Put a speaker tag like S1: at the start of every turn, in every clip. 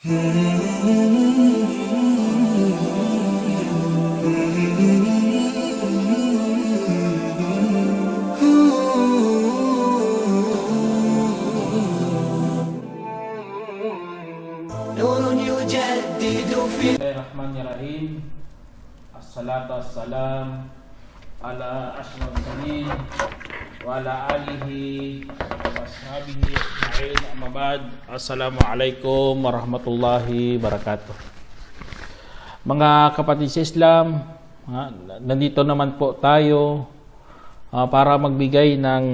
S1: Bismillahirrahmanirrahim. Assalatu wassalam ala asyrafil mursalin wa ala alihi wa ashabihi ajma'in. Amma ba'd. Assalamualaikum warahmatullahi wabarakatuh. Mga kapatid sa Islam, nandito naman po tayo para magbigay ng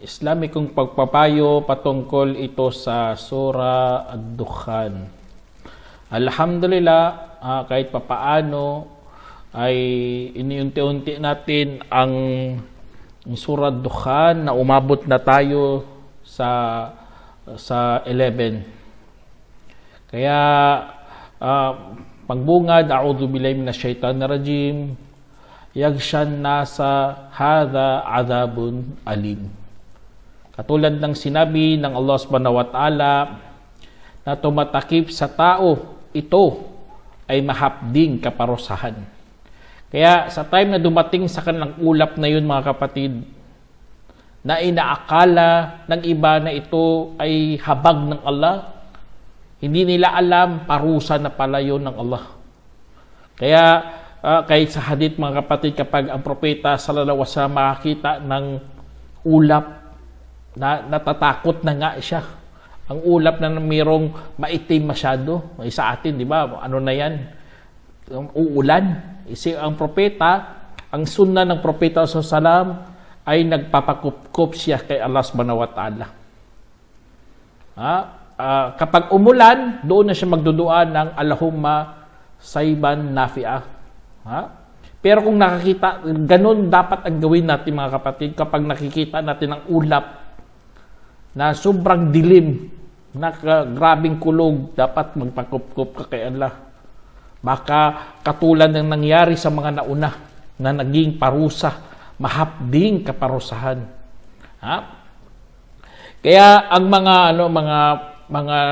S1: Islamikong pagpapayo patungkol ito sa Surah Ad-Dukhan. Alhamdulillah, kahit papaano ay iniunti-unti natin ang Surah Ad-Dukhan na umabot na tayo sa 11. Kaya pagbungad, a'udhu billahi minasyaitanir rajim, yaghshan nasa hadha adhabun alim. Katulad ng sinabi ng Allah Subhanahu wa Ta'ala na tumatakip sa tao, ito ay mahapding kaparusahan. Kaya sa time na dumating sa kanilang ulap na yun, mga kapatid, na inaakala ng iba na ito ay habag ng Allah, hindi nila alam, parusa na pala yun ng Allah. Kaya kahit sa hadith, mga kapatid, kapag ang propeta sallallahu alaihi wasallam makakita ng ulap, natatakot na nga siya. Ang ulap na mayroong maitim masyado. Sa atin, di ba? Ano na yan? Uulan. Ang propeta, ang sunna ng propeta sallallahu alaihi wasallam ay nagpapakupkup siya kay Allah Subhanahu wa Ta'ala. Kapag umulan, doon na siya magdudua ng Allahumma sayban nafi'ah. Pero kung nakakita, ganun dapat ang gawin natin, mga kapatid, kapag nakikita natin ang ulap na sobrang dilim, na grabing kulog, dapat magpakupkup ka kay Allah. Baka katulad ng nangyari sa mga nauna na naging parusa, mahapding kaparusahan. Kaya ang mga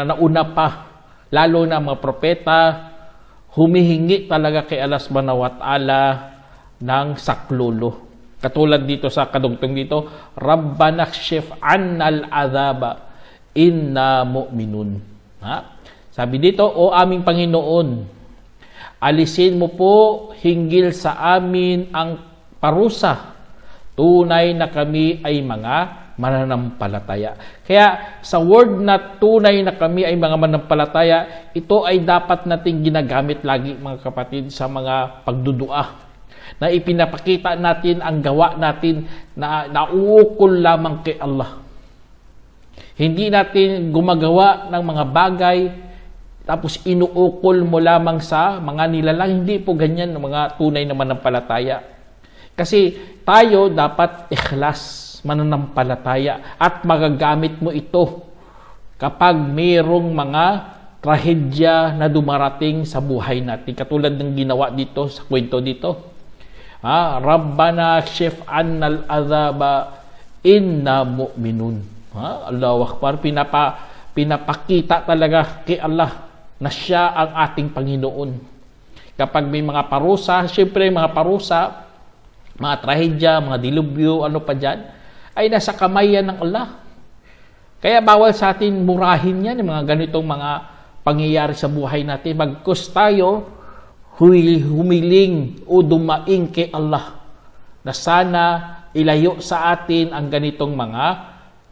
S1: nauna pa, lalo na mga propeta, humihingi talaga kay Allah Subhanahu wa Ta'ala ng saklolo. Katulad dito sa kadugtong dito, Rabbana kshif 'annal adhaba inna mu'minun. Sabi dito, o aming Panginoon, alisin mo po hinggil sa amin ang parusa. Tunay na kami ay mga mananampalataya. Kaya sa word na tunay na kami ay mga mananampalataya, ito ay dapat nating ginagamit lagi, mga kapatid, sa mga pagdudua, na ipinapakita natin ang gawa natin na nauukol lamang kay Allah. Hindi natin gumagawa ng mga bagay tapos inuukol mo lamang sa mga nilalang. Hindi po ganyan ng mga tunay na mananampalataya. Kasi tayo dapat ikhlas, mananampalataya, at magagamit mo ito kapag mayroong mga trahedya na dumarating sa buhay natin. Katulad ng ginawa dito sa kwento dito. Rabbana kshif 'annal adhaba inna mu'minun. Allahu Akbar. Pinapakita talaga kay Allah na siya ang ating Panginoon. Kapag may mga parusa, siyempre mga parusa, mga trahedya, mga dilubyo, ano pa dyan, ay nasa kamay yan ng Allah. Kaya bawal sa atin murahin yan, yung mga ganitong mga pangyayari sa buhay natin. Bagkus tayo humiling o dumaing kay Allah na sana ilayo sa atin ang ganitong mga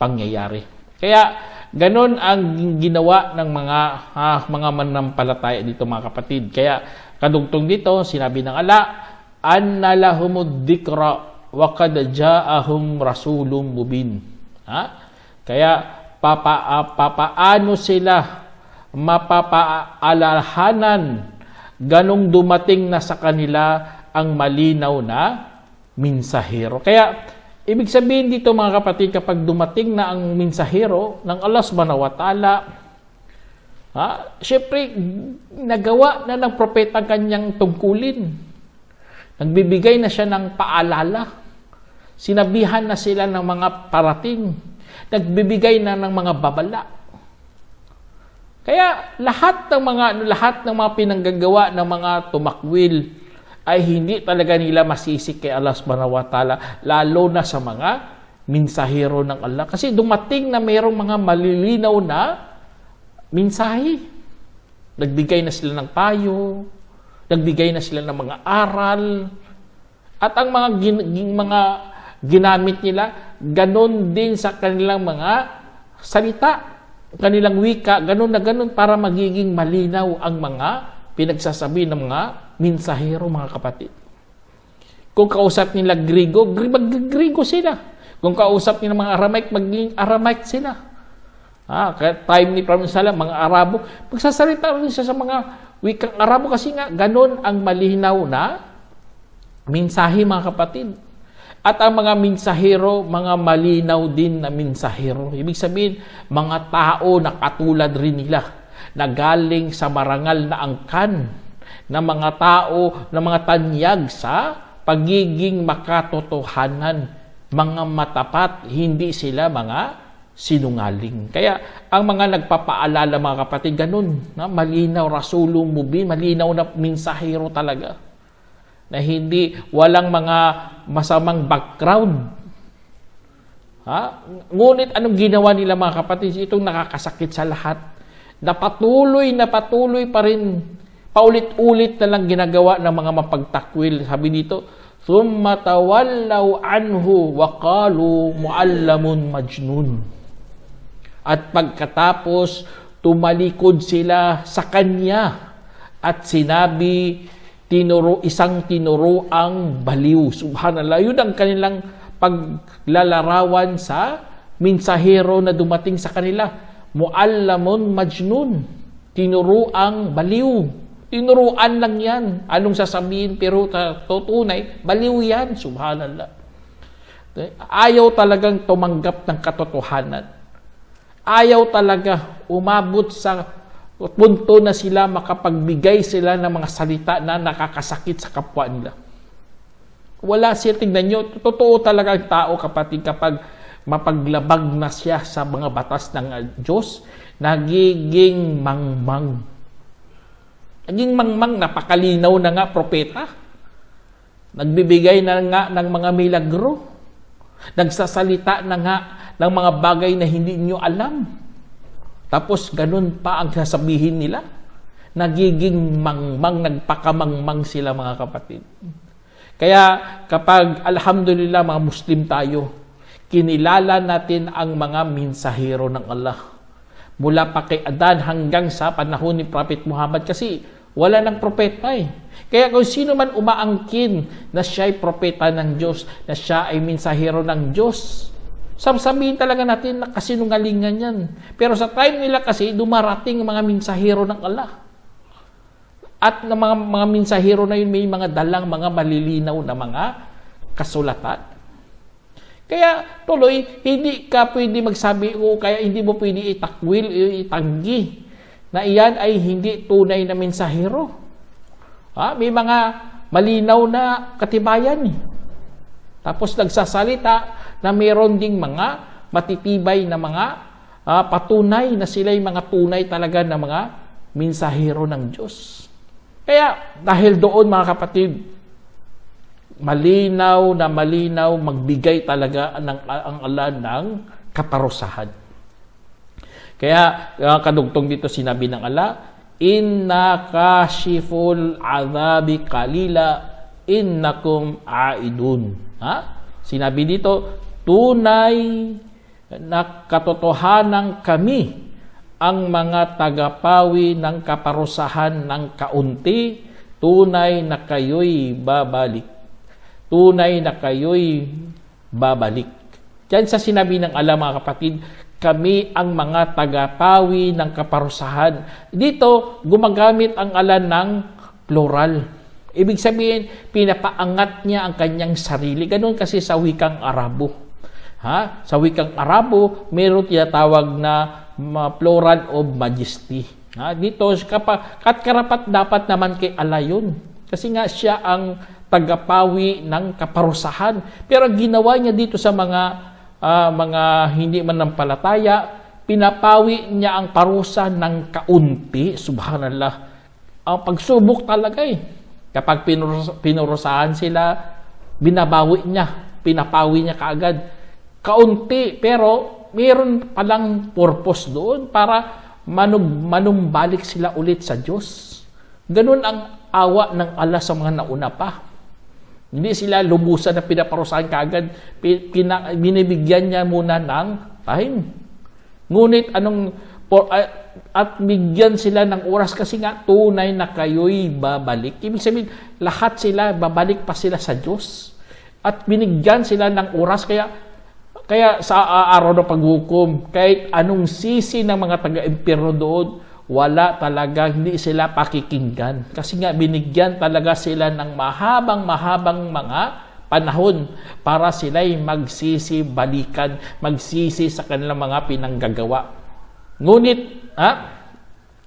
S1: pangyayari. Kaya ganun ang ginawa ng mga mananampalataya dito, mga kapatid. Kaya kadugtong dito, sinabi ng Allah, anna lahumud dhikra wa qad ja'ahum rasulun mubin. Kaya papaano sila mapapaalalahanan ganong dumating na sa kanila ang malinaw na minsahero. Kaya ibig sabihin dito, mga kapatid, kapag dumating na ang minsahero ng Allah Subhanahu wa Ta'ala, syempre, nagawa na ng propeta kanyang tungkulin. Nagbibigay na siya ng paalala. Sinabihan na sila ng mga parating. Nagbibigay na ng mga babala. Kaya lahat ng mga pinanggagawa ng mga tumakwil ay hindi talaga nila masisi kay Allah subhanahu wa ta'ala, lalo na sa mga minsahero ng Allah. Kasi dumating na mayroong mga malilinaw na minsahe. Nagbigay na sila ng payo, nagbigay na sila ng mga aral, at ang mga ginamit nila, ganon din sa kanilang mga salita, kanilang wika, ganon na ganon para magiging malinaw ang mga pinagsasabi ng mga minsahero, mga kapatid. Kung kausap nila Grigo, mag-Grigo sila. Kung kausap nila mga Aramaic, maging Aramaic sila. Kaya time ni Prophet Salam, mga Arabo, magsasalita rin siya sa mga wikang Arabo kasi nga, ganon ang malinaw na minsahe, mga kapatid. At ang mga minsahero, mga malinaw din na minsahero. Ibig sabihin, mga tao na katulad rin nila, na galing sa marangal na angkan, na mga tao, na mga tanyag sa pagiging makatotohanan, mga matapat, hindi sila mga sinungaling. Kaya ang mga nagpapaalala, mga kapatid, ganun, na malinaw, rasulong mubin, malinaw na minsahero talaga, na hindi, walang mga masamang background. Ngunit anong ginawa nila, mga kapatid? Itong nakakasakit sa lahat, na patuloy pa rin, paulit-ulit na lang ginagawa ng mga mapagtakwil. Sabi dito, "Thumma tawallaw anhu wa qalu muallamun majnun." At pagkatapos, tumalikod sila sa kanya at sinabi, isang tinuruang baliw. Subhanallah, yun ang kanilang paglalarawan sa minsahero na dumating sa kanila. Muallamun majnun, tinuruang baliw. Tinuruan lang yan. Anong sasabihin pero tunay, baliw yan. Subhanallah. Ayaw talagang tumanggap ng katotohanan. Ayaw talaga umabot sa punto na sila makapagbigay sila ng mga salita na nakakasakit sa kapwa nila. Wala siya, tingnan nyo, totoo talaga ang tao, kapatid, kapag mapaglabag na siya sa mga batas ng Diyos, nagiging mangmang. Naging mangmang, napakalinaw na nga propeta. Nagbibigay na nga ng mga milagro. Nagsasalita na nga ng mga bagay na hindi niyo alam. Tapos ganun pa ang sasabihin nila. Nagiging mangmang, nagpakamangmang sila, mga kapatid. Kaya kapag alhamdulillah mga Muslim tayo, kinilala natin ang mga minsahero ng Allah. Mula pa kay Adan hanggang sa panahon ni Prophet Muhammad, kasi wala ng propeta eh. Kaya kung sino man umaangkin na siya ay propeta ng Diyos, na siya ay minsahero ng Diyos, sabihin talaga natin na kasinungalingan yan. Pero sa time nila kasi, dumarating mga minsahero ng Allah. At ng mga minsahero na yun, may mga dalang mga malilinaw na mga kasulatan. Kaya tuloy, hindi ka pwede magsabi o kaya hindi mo pwede itakwil, itanggi na iyan ay hindi tunay na mensahero. May mga malinaw na katibayan. Tapos nagsasalita na mayroon ding mga matitibay na mga patunay na sila'y mga tunay talaga na mga mensahero ng Diyos. Kaya dahil doon, mga kapatid, malinaw na malinaw, magbigay talaga ang Allah ng kaparusahan. Kaya kadugtong dito sinabi ng Allah, "Inna kashiful azabi qalila innakum aidun." Sinabi dito, tunay na katotohanan kami ang mga tagapawi ng kaparusahan ng kaunti, tunay na kayo'y babalik. Tunay na kayo'y babalik. Diyan sa sinabi ng Allah, mga kapatid, kami ang mga tagapawi ng kaparusahan. Dito, gumagamit ang Allah ng plural. Ibig sabihin, pinapaangat niya ang kanyang sarili. Ganun kasi sa wikang Arabo. Sa wikang Arabo, mayroon tinatawag na plural of majesty. Dito, karapat dapat naman kay Allah yun. Kasi nga siya ang tagapawi ng kaparusahan. Pero ginawa niya dito sa mga hindi manampalataya, pinapawi niya ang parusa ng kaunti. Subhanallah. Ang pagsubok talaga eh. Kapag pinurusahan sila, binabawi niya, pinapawi niya kaagad. Kaunti, pero mayroon palang purpose doon para manumbalik sila ulit sa Diyos. Ganun ang awa ng Allah sa mga nauna pa. Hindi sila lubusan na pinaparusahan kaagad. Binibigyan niya muna ng time. Ngunit at bigyan sila ng oras kasi nga tunay na kayo'y babalik. Ibig sabihin, lahat sila, babalik pa sila sa Diyos. At binigyan sila ng oras. Kaya sa araw ng paghukom, kahit anong sisi ng mga taga-impyerno doon, wala talaga, hindi sila pakikinggan. Kasi nga binigyan talaga sila ng mahabang mga panahon para sila'y magsisi, balikan, magsisi sa kanilang mga pinanggagawa. Ngunit,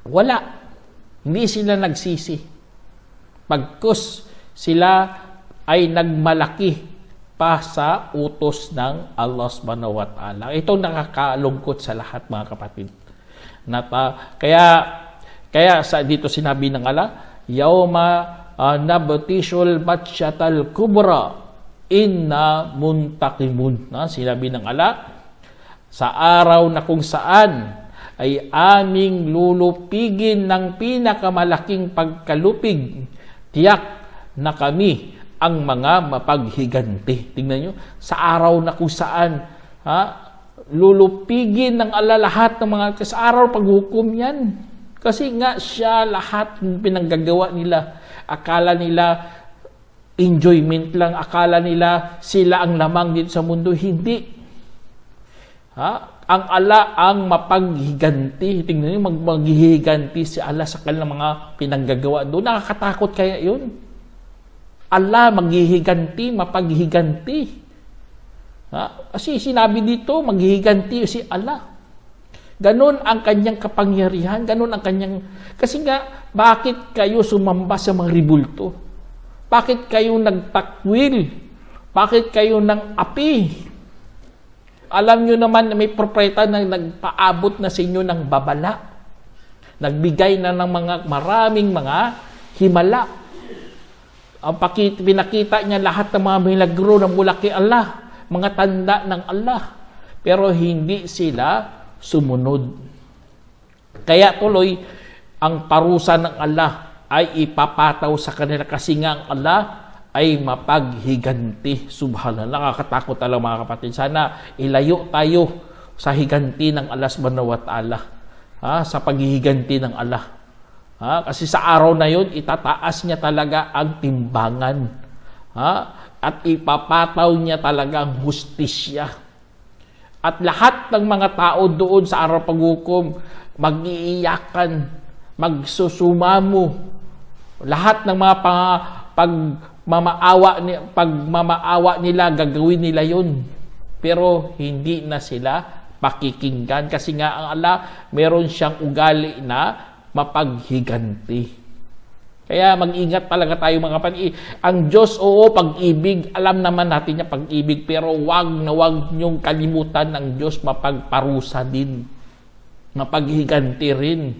S1: wala. Hindi sila nagsisi. Pagkus sila ay nagmalaki pa sa utos ng Allah subhanahu wa ta'ala. Ito nakakalungkot sa lahat, mga kapatid. Kaya dito sinabi ng Allah, Yawma nabtishul batsyatal kubra inna muntakimun. Sinabi ng Allah, sa araw na kung saan ay aming lulupigin ng pinakamalaking pagkalupig, tiyak na kami ang mga mapaghiganti. Tingnan nyo, sa araw na kung saan lulupigin ng Allah lahat ng mga, sa araw paghukom yan. Kasi nga siya lahat ng pinanggagawa nila. Akala nila enjoyment lang, akala nila sila ang lamang dito sa mundo. Hindi. Ang Allah ang mapaghiganti. Tingnan nyo, maghihiganti si Allah sa kanilang mga pinanggagawa doon. Nakakatakot kaya yun? Allah maghihiganti, mapaghiganti. Kasi sinabi dito, maghihiganti si Allah. Ganon ang kanyang kapangyarihan, ganon ang kanyang... Kasi nga, bakit kayo sumamba sa mga ribulto? Bakit kayo nagtakwil? Bakit kayo ng api? Alam nyo naman na may propeta na nagpaabot na sa inyo ng babala. Nagbigay na ng maraming mga himala. Pinakita niya lahat ng mga milagro na mula kay Allah, mga tanda ng Allah, pero hindi sila sumunod. Kaya tuloy, ang parusa ng Allah ay ipapataw sa kanila kasi nga ang Allah ay mapaghiganti. Subhanallah, nakakatakot talaga mga kapatid. Sana ilayo tayo sa higanti ng Allah subhanahu wa ta'ala, sa paghihiganti ng Allah. Kasi sa araw na yun, itataas niya talaga ang timbangan. At ipapataw niya talaga ang hustisya. At lahat ng mga tao doon sa araw paghukom, mag-iiyakan, magsusumamo. Lahat ng mga pagmamaawa nila, gagawin nila yun. Pero hindi na sila pakikinggan. Kasi nga ang Allah, meron siyang ugali na mapaghiganti. Kaya mag-ingat talaga tayo mga kapatid. Ang Diyos, oo, pag-ibig. Alam naman natin niya pag-ibig. Pero wag niyong kalimutan ng Diyos mapagparusa din. Mapaghiganti rin.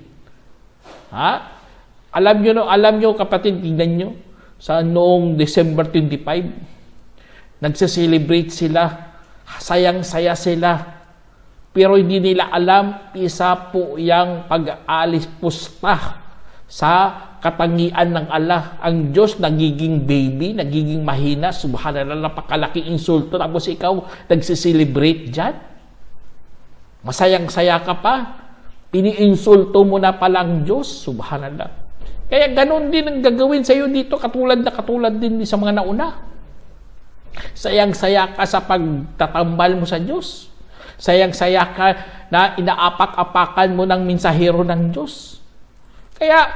S1: Alam nyo kapatid, tingnan nyo. Sa noong December 25, nagse-celebrate sila. Sayang-saya sila. Pero hindi nila alam, isa po yung pag-aalis pusta sa katangian ng Allah. Ang Diyos nagiging baby, nagiging mahina. Subhanallah, napakalaking insulto. Tapos ikaw, nagsiselebrate dyan. Masayang-saya ka pa. Pini-insulto mo na palang Diyos. Subhanallah. Kaya ganun din ang gagawin sa iyo dito. Katulad din sa mga nauna. Sayang-saya ka sa pagtatambal mo sa Diyos. Sayang-saya ka na inaapak-apakan mo ng mensahero ng Diyos. Kaya,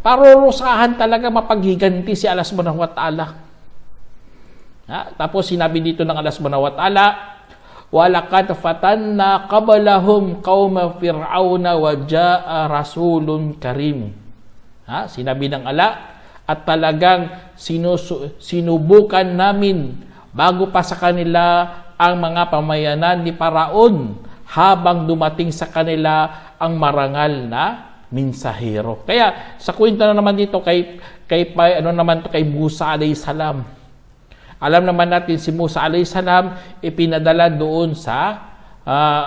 S1: parurusahan talaga mapaghiganti si Allah subhanahu wa ta'ala. Tapos sinabi dito ng Allah subhanahu wa ta'ala, وَلَقَدْ فَتَنَّا قَبْلَهُمْ قَوْمَ فِرْعَوْنَ وَجَاءَ رَسُولٌ كَرِيمٌ. Sinabi ng Allah, at talagang sinubukan namin bago pa sa kanila ang mga pamayanan ni Paraon habang dumating sa kanila ang marangal na mensahero. Kaya sa kwento na naman dito kay Musa alayhis salam. Alam naman natin si Musa alayhis salam ipinadala doon sa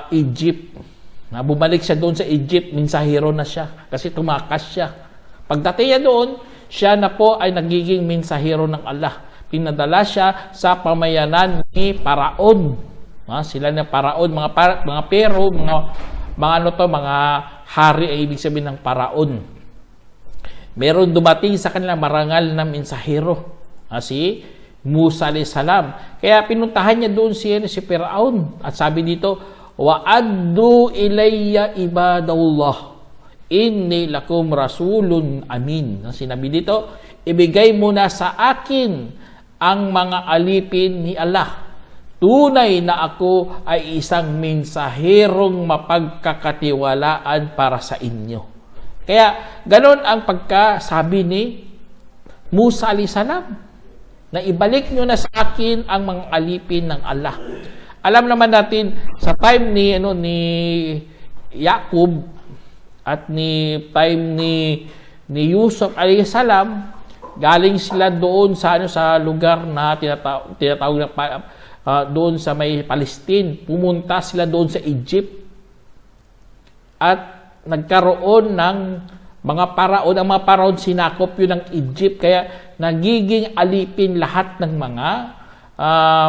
S1: Egypt. Bumalik siya doon sa Egypt, mensahero na siya kasi tumakas siya. Pagdating niya doon, siya na po ay nagiging mensahero ng Allah. Pinadala siya sa pamayanan ni Paraon. Sila ng Paraon, mga pero, mga hari ay ibig sabihin ng Paraon. Meron dumating sa kanila marangal na mensahero, si Musa alayhis salam. Kaya pinuntahan niya doon si Paraon. At sabi dito, "Wa'addu ilayya ibadallah, inni lakum rasulun amin." Sinabi dito, ibigay mo na sa akin ang mga alipin ni Allah. Tunay na ako ay isang mensaherong mapagkakatiwalaan para sa inyo. Kaya, ganon ang pagkasabi ni Musa alayhis salam, na ibalik nyo na sa akin ang mga alipin ng Allah. Alam naman natin, sa time ni Yaqub at time ni Yusuf alayhis salam, galing sila doon sa lugar na tinatawag na doon sa may Palestine. Pumunta sila doon sa Egypt at nagkaroon ng mga paraon. Ang mga paraon sinakop yun ng Egypt, kaya nagiging alipin lahat ng mga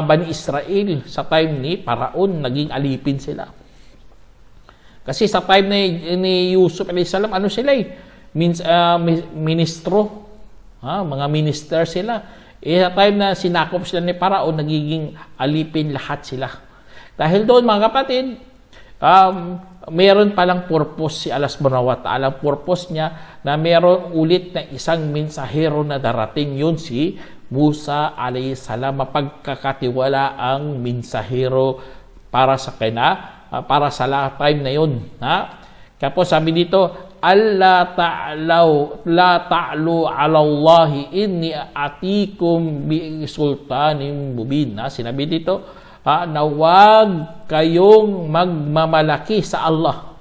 S1: Bani Israel. Sa time ni Paraon, naging alipin sila. Kasi sa time ni Yusuf alayhis salam, sila ministro. Mga minister sila. Sa time na sinakop sila ni Paraon, nagiging alipin lahat sila. Dahil doon, mga kapatid, meron palang purpose si Allah subhanahu wa ta'ala. Ang purpose niya na meron ulit na isang mensahero na darating, yun si Musa alayhis salam, mapagkakatiwala ang mensahero para sa time na yun. Tapos sabi dito, la ta'lu 'ala Allahi inni atikum bi sultanin mubin. Sinabi dito, na huwag kayong magmamalaki sa Allah.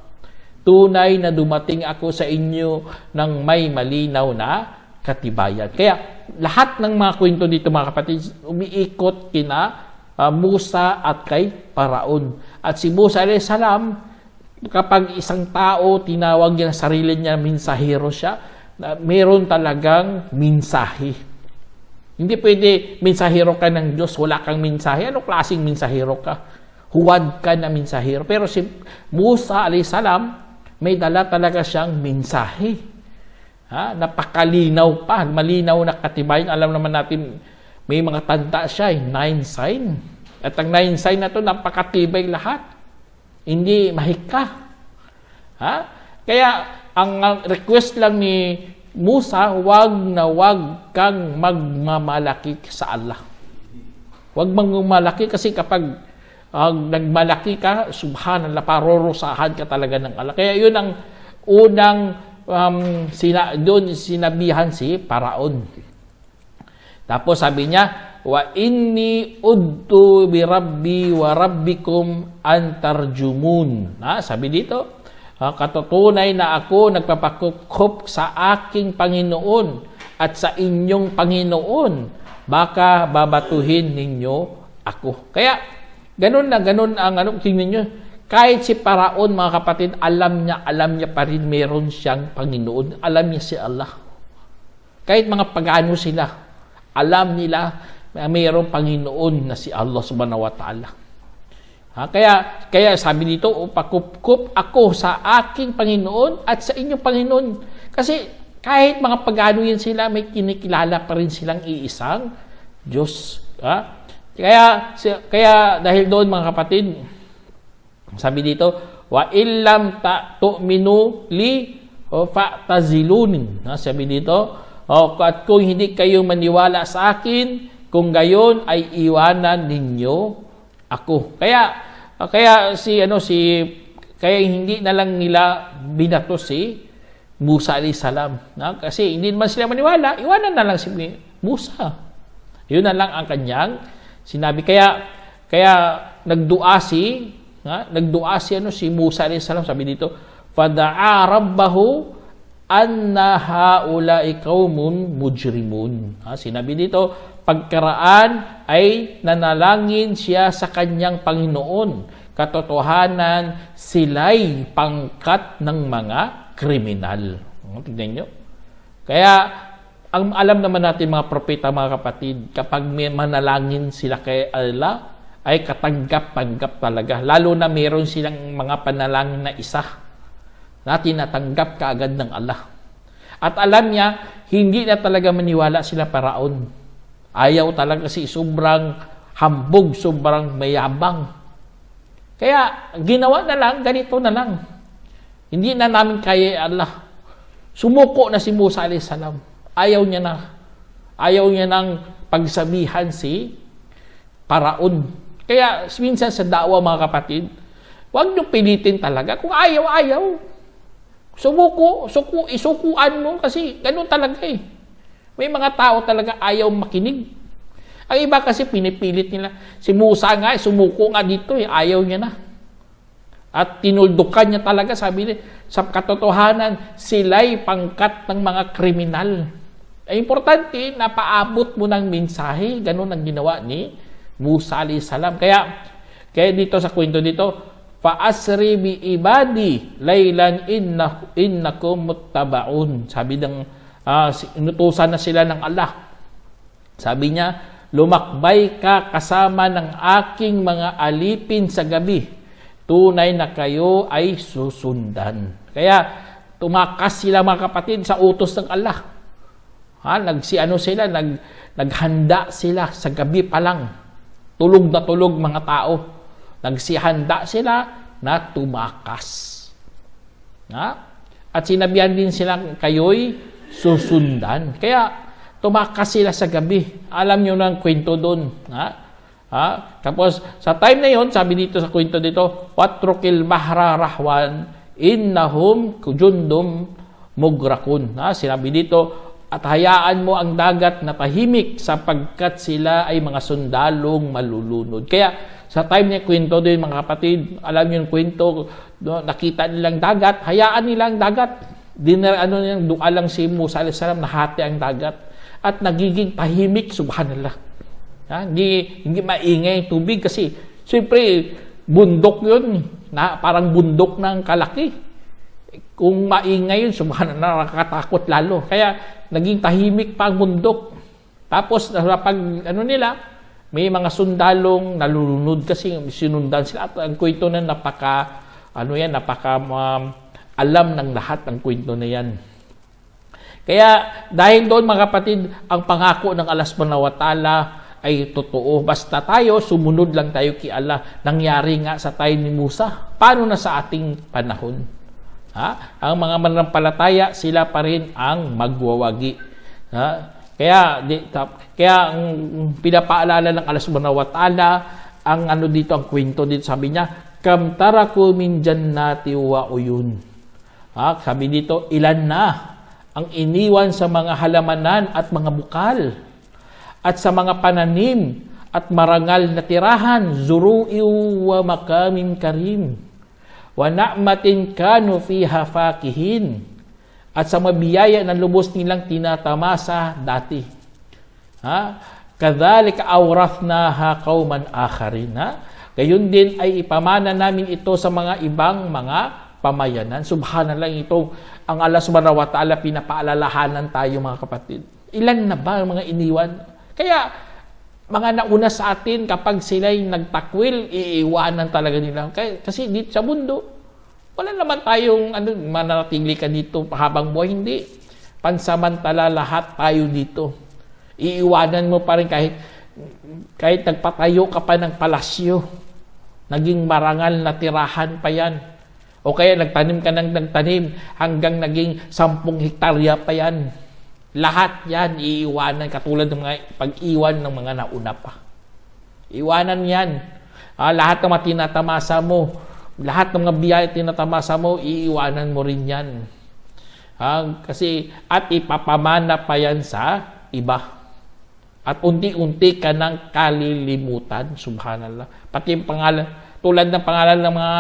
S1: Tunay na dumating ako sa inyo ng may malinaw na katibayan. Kaya lahat ng mga kwento dito, mga kapatid, umiikot kina Musa at kay Paraon. At si Musa alayhis salam, kapag isang tao tinawag niya sarili niya mensahero siya, meron talagang mensahe. Hindi pwede mensahero ka ng Diyos, wala kang mensahe. Ano klaseng mensahero ka? Huwad ka na mensahero. Pero si Musa alayhis salam, may dala talaga siyang mensahe. Napakalinaw pa, malinaw na katibayan. Alam naman natin, may mga tanda siya, 9 sign. At ang 9 sign na to, napakatibay lahat. Hindi mahika. Kaya, ang request lang ni Musa, wag kang magmamalaki sa Allah. Wag magmamalaki kasi kapag nagmalaki ka, subhanallah, parorosahan ka talaga ng Allah. Kaya yun ang unang doon sinabihan si Paraon. Tapos sabi niya, wa inni udtu bi rabbi wa rabbikum an tarjumun. Sabi dito, katutunay na ako nagpapakukup sa aking Panginoon at sa inyong Panginoon, baka babatuhin ninyo ako. Kaya ganun ang tingnan niyo. Kahit si Paraon, mga kapatid, alam niya pa rin meron siyang Panginoon. Alam niya si Allah. Kahit mga pagano sila, alam nila na mayroong Panginoon na si Allah subhanahu wa ta'ala. Kaya sabi dito, pakup ako sa aking Panginoon at sa inyong Panginoon. Kasi kahit mga pagano yan sila, may kinikilala pa rin silang iisang Diyos. Kaya dahil doon, mga kapatid, sabi dito, wa illam tu'minu li fa'tazilunin. Sabi dito, at kung hindi kayo maniwala sa akin, kung gayon ay iwanan ninyo ako. Kaya hindi na lang nila binato si Musa alayhis salam. Kasi hindi naman sila maniwala, iwanan na lang si Musa. Yun na lang ang kanyang sinabi. Kaya nagdua si Nagdua si Musa alayhi salam, sabi dito, fada'a rabbahu anna haula'i qaumun mujrimun. Sinabi dito, pagkaraan ay nanalangin siya sa kanyang Panginoon. Katotohanan, sila'y pangkat ng mga kriminal. Tignan nyo. Kaya, ang alam naman natin mga propeta, mga kapatid, kapag may manalangin sila kay Allah, ay katanggap-tanggap talaga. Lalo na meron silang mga panalangin na isa na tinatanggap kaagad ng Allah. At alam niya, hindi na talaga maniwala sila Paraon. Ayaw talaga kasi sobrang hambog, sobrang mayabang. Kaya ginawa na lang, ganito na lang. Hindi na namin kaya Allah. Sumuko na si Musa alayhi salam. Ayaw niya na. Ayaw niya nang pagsabihan si Paraon. Kaya minsan sa da'wa mga kapatid, huwag niyo pilitin talaga. Kung ayaw. Isukuan mo kasi ganun talaga eh. May mga tao talaga ayaw makinig. Ang iba kasi pinipilit nila. Si Musa nga, sumuko nga dito eh. Ayaw niya na. At tinuldukan niya talaga, sabi niya, sa katotohanan, sila'y pangkat ng mga kriminal. Ay importante, napaabot mo ng mensahe. Ganun ang ginawa ni Musa alayhi salam. Kaya dito sa kwento dito, Fa'asri bi ibadi laylan innakum muttabaun. Sabi ng inutusan na sila ng Allah. Sabi niya, lumakbay ka kasama ng aking mga alipin sa gabi. Tunay na kayo ay susundan. Kaya tumakas sila mga kapatid sa utos ng Allah. Naghanda sila sa gabi pa lang. Tulog na tulog mga tao. Nagsihanda sila na tumakas. At sinabihan din silang kayo'y susundan. Kaya tumakas sila sa gabi. Alam nyo na ang kwento doon. Tapos sa time na yon, sabi dito sa kwento dito, watrukil bahra rahwan innahum jundum mugrakun. Sinabi dito, at hayaan mo ang dagat na tahimik sapagkat sila ay mga sundalong malulunod. Kaya sa time niya kwento din mga kapatid, alam niyo yung kwento, nakita nilang dagat, hayaan nilang dagat. Doon lang si Musa alayhi salam, nahati ang dagat. At nagiging tahimik, subhanallah. Hindi maingay yung tubig kasi, siyempre, bundok yun. Parang bundok ng kalaki. Kung maingay yun, subhanallah, nakakatakot lalo. Kaya, naging tahimik pa ang bundok. Tapos, pag may mga sundalong nalulunod kasi sinundan sila. At ang kwento na alam ng lahat ang kwento na yan. Kaya dahil doon mga kapatid, ang pangako ng Allah subhanahu wa ta'ala ay totoo. Basta tayo, sumunod lang tayo kay Allah. Nangyari nga sa time ni Musa. Paano na sa ating panahon? Ang mga mananampalataya, sila pa rin ang magwawagi. Kaya ang pinapaalala ng Allah subhanahu wa ta'ala, ang dito, ang kwento dito, sabi niya, kam taraku min jannati wa uyun. Sabi dito, ilan na ang iniwan sa mga halamanan at mga bukal, at sa mga pananim at marangal na tirahan, zuru'i wa makamin karim, wa na'matin kanu fiha fakihin, at sa mabiyaya na lubos nilang tinatamasa dati. Kadhalika awrathnaha qauman akharin. Gayon din ay ipamana namin ito sa mga ibang mga pamayanan. Subhanallah, ito ang Allah subhanahu wa ta'ala, pinapaalalahanan tayo mga kapatid. Ilan na ba ang mga iniwan? Kaya mga nauna sa atin, kapag sila'y nagtakwil, iiwanan talaga nila. Kasi dito sa mundo, wala naman tayong mananatili ka dito habang buhay. Hindi. Pansamantala lahat tayo dito. Iiwanan mo pa rin kahit nagpatayo ka pa ng palasyo. Naging marangal na tirahan pa yan. O kaya nagtanim ka ng nagtanim hanggang naging 10 hektarya pa yan. Lahat yan iiwanan, katulad ng mga pag-iwan ng mga nauna pa. Iwanan yan. Lahat ng mga tinatamasa mo, lahat ng mga biyaya tinatamasa mo, iiwanan mo rin yan. Kasi, at ipapamana pa yan sa iba. At unti-unti ka ng kalilimutan, subhanallah. Pati Tulad ng pangalan ng mga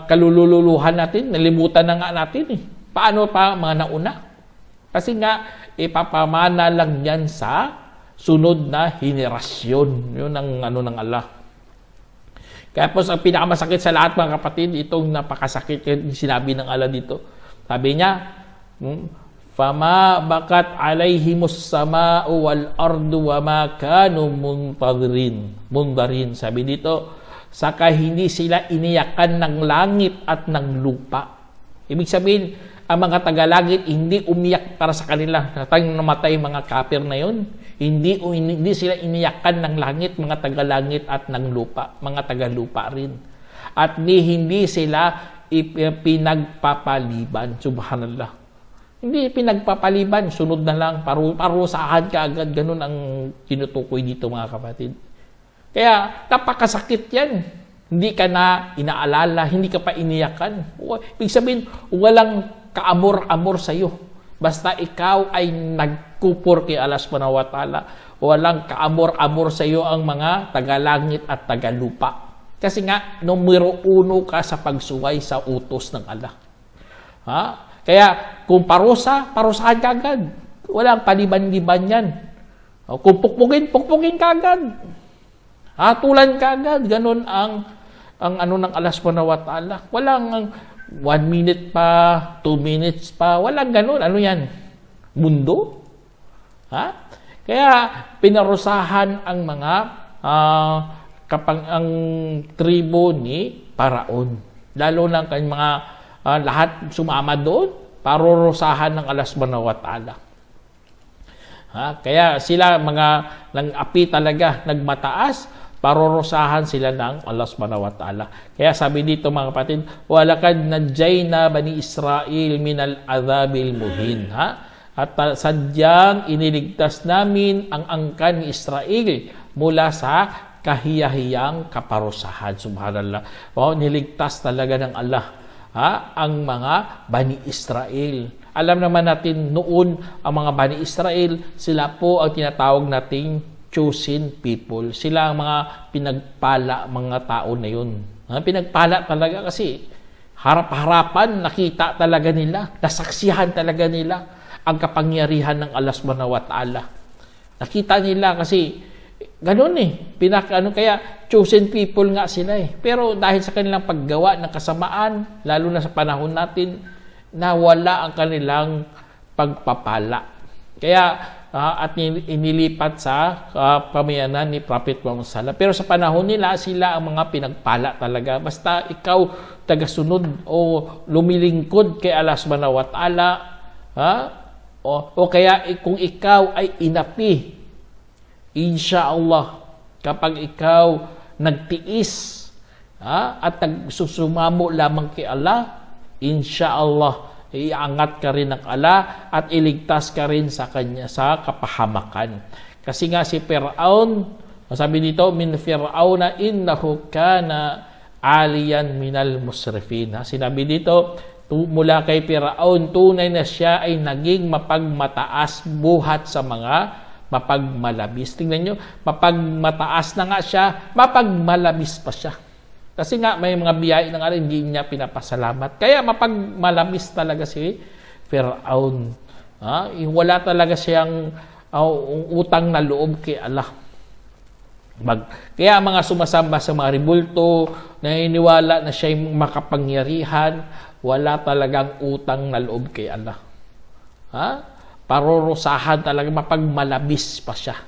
S1: kalululuhan natin, nalimutan na nga natin eh. Paano pa mga nauna? Kasi nga, ipapamana lang yan sa sunod na henerasyon. Yun ang ano ng Allah. Kaya po, ang pinakamasakit sa lahat mga kapatid, itong napakasakit yung sinabi ng Allah dito. Sabi niya, Fama bakat alayhimus sama'u wal ardu wa ma kanu mundarin. Sabi dito, saka hindi sila iniyakan ng langit at ng lupa. Ibig sabihin, ang mga tagalangit hindi umiyak para sa kanila. Natang namatay mga kafir na yun. Hindi sila iniyakan ng langit, mga tagalangit at ng lupa. Mga tagalupa rin. At hindi sila pinagpapaliban. Subhanallah. Hindi pinagpapaliban, sunod na lang, parusahan ka agad, ganun ang tinutukoy dito mga kapatid. Kaya napakasakit yan. Hindi ka na inaalala, hindi ka pa iniyakan. Ibig sabihin, walang kaamor-amor sa iyo. Basta ikaw ay nagkupor kay Allah subhanahu wa ta'ala, walang kaamor-amor sa iyo ang mga tagalangit at tagalupa. Kasi nga, numero 1 ka sa pagsuway sa utos ng Allah. Ha? Kaya, kung parusahan ka agad. Walang paliban-liban yan. Kung pukpukin ka agad. Hatulan ka agad. Ganun ang ano ng Allah subhanahu wa ta'ala. Walang 1 minute pa, 2 minutes pa. Walang ganun. Ano yan? Mundo? Ha? Kaya, pinarusahan ang mga ang tribo ni Paraon. Lalo na kanyang mga lahat sumama doon, parurusahan ng Allah subhanahu wa ta'ala. Kaya sila mga ng api talaga nagmataas, parurusahan sila ng Allah subhanahu wa ta'ala. Kaya sabi dito mga kapatid, walakad najayna bani Israel minal adhabil muhin. At sadyang iniligtas namin ang angkan ni Israel mula sa kahiyahiyang kaparusahan. Subhanallah. Niligtas talaga ng Allah ang mga Bani Israel. Alam naman natin noon ang mga Bani Israel, sila po ang tinatawag nating chosen people. Sila ang mga pinagpala mga tao na yun. Pinagpala talaga kasi harap-harapan nakita talaga nila, nasaksihan talaga nila ang kapangyarihan ng Allah subhanahu wa ta'ala. Nakita nila kasi ganun kaya chosen people nga sila Pero dahil sa kanilang paggawa ng kasamaan, lalo na sa panahon natin, nawala ang kanilang pagpapala. Kaya, at inilipat sa pamayanan ni Prophet Muhammad sallallahu. Pero sa panahon nila, sila ang mga pinagpala talaga. Basta ikaw tagasunod o lumilingkod kay Allah subhanahu wa ta'ala, o kaya kung ikaw ay inapi, insya-Allah, kapag ikaw nagtiis at nagsusumamo lamang kay Allah, insya-Allah, iangat ka rin ng Allah at iligtas ka rin sa kanya sa kapahamakan. Kasi nga si Firaun, sabi dito, min Firauna innahu kana aliyan minal musrifin. Sinabi dito, mula kay Firaun, tunay na siya ay naging mapagmataas buhat sa mga mapagmalabis. Tingnan nyo, mapagmataas na nga siya, mapagmalabis pa siya. Kasi nga, may mga biyaya na nga rin, hindi niya pinapasalamat. Kaya mapagmalabis talaga si Firaun. Wala talaga siyang utang na loob kay Allah. Kaya mga sumasamba sa mga ribulto, naniniwala na siya yung makapangyarihan, wala talagang utang na loob kay Allah. Parurusahan talaga, mapagmalabis pa siya.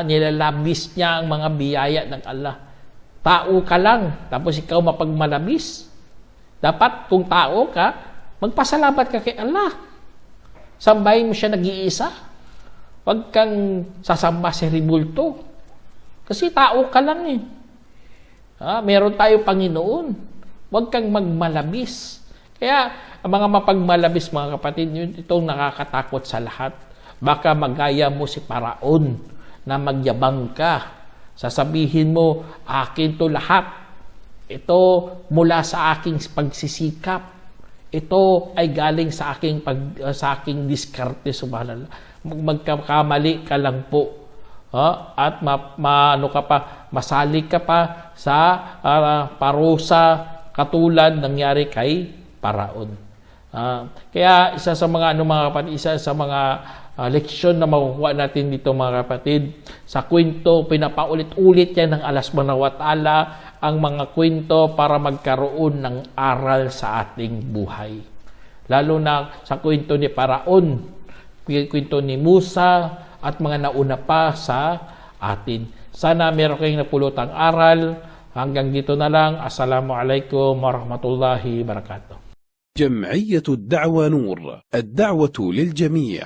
S1: Nilalabis niya ang mga biyaya ng Allah. Tao ka lang, tapos ikaw mapagmalabis. Dapat, kung tao ka, magpasalamat ka kay Allah. Sambahin mo siya nag-iisa. Huwag kang sasamba sa ribulto. Kasi tao ka lang meron tayo Panginoon. Huwag kang magmalabis. Kaya, ang mga mapagmalabis, mga kapatid, itong nakakatakot sa lahat. Baka magaya mo si Paraon na magyabang ka. Sasabihin mo, akin to lahat. Ito mula sa aking pagsisikap. Ito ay galing sa aking diskarte, subhanallah. Magkakamali ka lang po. At masalig ka pa sa parusa katulad nangyari kay Paraon. Kaya isa sa mga mga kapatid, isa sa mga leksyon na makukuha natin dito mga kapatid, sa kwento, pinapaulit-ulit yan ng Allah subhanahu wa ta'ala ang mga kwento para magkaroon ng aral sa ating buhay. Lalo na sa kwento ni Paraon, kwento ni Musa, at mga nauna pa sa atin. Sana meron kayong napulutang aral. Hanggang dito na lang. Assalamualaikum warahmatullahi wabarakatuh.
S2: جمعية الدعوة نور، الدعوة للجميع.